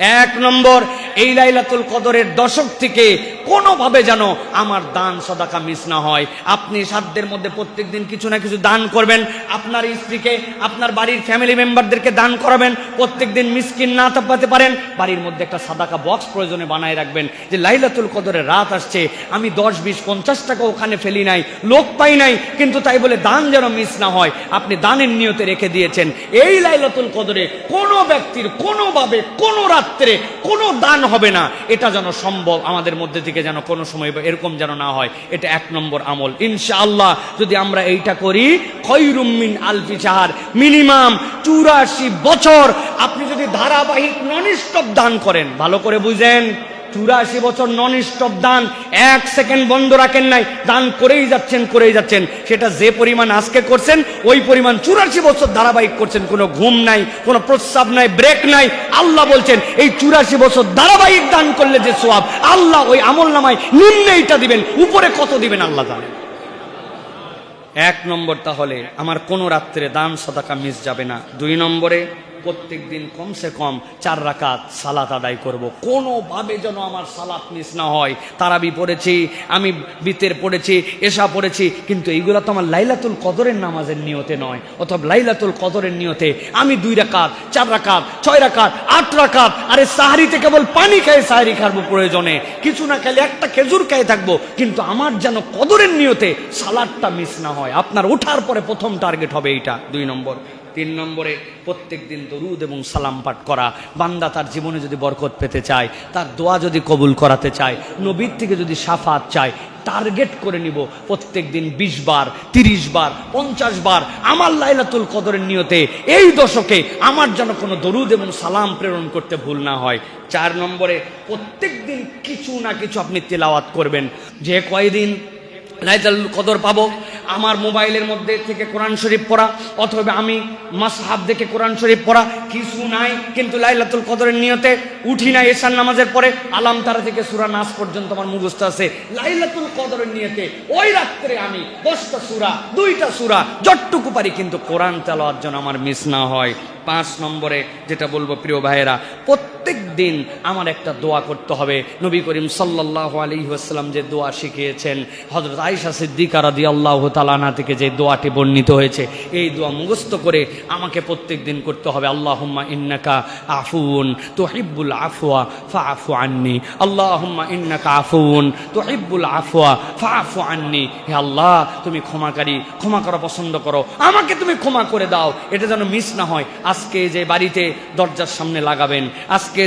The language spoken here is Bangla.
এক নম্বর, এই লাইলাতুল কদরের দশক থেকে কোনোভাবে যেন আমার দান সদাকা মিস না হয়। আপনি সাধ্যের মধ্যে প্রত্যেকদিন কিছু না কিছু দান করবেন, আপনার স্ত্রীকে, আপনার বাড়ির ফ্যামিলি মেম্বারদেরকে দান করাবেন। প্রত্যেকদিন মিসকিন না থাকতে পারেন, বাড়ির মধ্যে একটা সাদাকা বক্স প্রয়োজনে বানায় রাখবেন, যে লাইলাতুল কদরের রাত আসছে, আমি 10, 20, 50 টাকা ওখানে ফেলি নাই, লোক পাই নাই, কিন্তু তাই বলে দান যেন মিস না হয়। আপনি দানের নিয়তে রেখে দিয়েছেন। এই লাইলাতুল কদরে কোনো ব্যক্তির কোনোভাবে কোনো রাত্রে কোনো দান হবে না, এটা যেন সম্ভব আমাদের মধ্যে থেকে যেন কোনো সময় এরকম যেন না হয়। এটা 1 নম্বর আমল। ইনশাআল্লাহ যদি আমরা এইটা করি, খয়রুম মিন আলফি শাহর, মিনিমাম 84 বছর আপনি যদি ধারাবাহিক নন স্টপ দান করেন, ভালো করে বুঝেন, 84 বছর নন স্টপ দান, 1 সেকেন্ড বন্ধ রাখেন নাই, দান করেই যাচ্ছেন, সেটা যে পরিমাণ আজকে করছেন ওই পরিমাণ 84 বছর ধারাবাহিক করছেন, কোনো ঘুম নাই, কোনো প্রস্রাব নাই, ব্রেক নাই। আল্লাহ বলছেন এই 84 বছর ধারাবাহিক দান করলে যে সওয়াব, আল্লাহ ওই আমল নামায় নিম্নে এটা দিবেন, উপরে কত দিবেন আল্লাহ জানেন। 1 নম্বর, তাহলে আমার কোনো রাত্রে দান সদাকা মিস যাবে না। 2 নম্বরে, প্রত্যেক দিন কমসে কম 4 রাকাত সালাত আদায় করব, কোনোভাবে যেন আমার সালাত মিস না হয়। তারাবি পড়েছি, আমি বিতের পড়েছি, এশা পড়েছি, কিন্তু এইগুলো তো আমার লাইলাতুল কদরের নামাজের নিয়তে নয়, অথবা লাইলাতুল কদরের নিয়তে আমি 2 রাকাত, 4 রাকাত, 6 রাকাত, 8 রাকাত, আরে সাহারিতে কেবল পানি খেয়ে সাহারি খাবো, প্রয়োজনে কিছু না খেলে একটা খেজুর খেয়ে থাকবো, কিন্তু আমার যেন কদরের নিয়তে সালাতটা মিস না হয়। আপনার ওঠার পরে প্রথম টার্গেট হবে এইটা, 2 নম্বর। 3 নম্বরে, প্রত্যেক দিন দরুদ এবং সালাম পাঠ করা। বান্দা তার জীবনে যদি বরকত পেতে চায়, তার দোয়া যদি কবুল করাতে চায়, নবীর থেকে যদি শাফাত চায়, টার্গেট করে নিব প্রত্যেক দিন 20 বার, 30 বার, 50 বার আমার লাইলাতুল কদরের নিয়তে এই দশকে আমার যেন কোনো দরুদ এবং সালাম প্রেরণ করতে ভুল না হয়। 4 নম্বরে, প্রত্যেক দিন কিছু না কিছু আপনি তেলাওয়াত করবেন। যে কয়দিন লাইলাতুল কদর পাবো, আমার মোবাইলের মধ্যে থেকে কোরআন শরীফ পড়া, অথবা আমি মাসহাব দেখে কোরআন শরীফ পড়া, কিছু নাই, কিন্তু লাইলাতুল কদরের নিয়তে উঠি না এশার নামাজের পরে, আলাম তারা থেকে সূরা নাস পর্যন্ত আমার মুখস্থ আছে, লাইলাতুল কদরের নিয়তে ওই রাত্রে আমি 10টা সূরা, 2টা সূরা যতটুকু পারি, কিন্তু কোরআন তেলাওয়াত যেন আমার মিস না হয়। 5 নম্বরে যেটা বলবো প্রিয় ভাইয়েরা, প্রত্যেক দিন আমার একটা দোয়া করতে হবে। নবী করিম সাল্লাল্লাহু আলাইহি ওয়াসাল্লাম যে দোয়া শিখিয়েছেন, হযরত আয়েশা সিদ্দিকা রাদিয়াল্লাহু তাআলা আনহা থেকে যে দোয়াটি বর্ণিত হয়েছে, এই দোয়া মুখস্থ করে আমাকে প্রত্যেক দিন করতে হবে। আল্লাহুম্মা ইন্নাকা আফুউন তুহিব্বুল আফওয়া ফাআফু আন্নি, আল্লাহুম্মা ইন্নাকা আফুউন তুহিব্বুল আফওয়া ফাআফু আন্নি। হে আল্লাহ, তুমি ক্ষমাকারী, ক্ষমা করা পছন্দ করো, আমাকে তুমি ক্ষমা করে দাও। এটা যেন মিস না হয়। আজকে যে বাড়িতে দরজার সামনে লাগাবেন, আজকে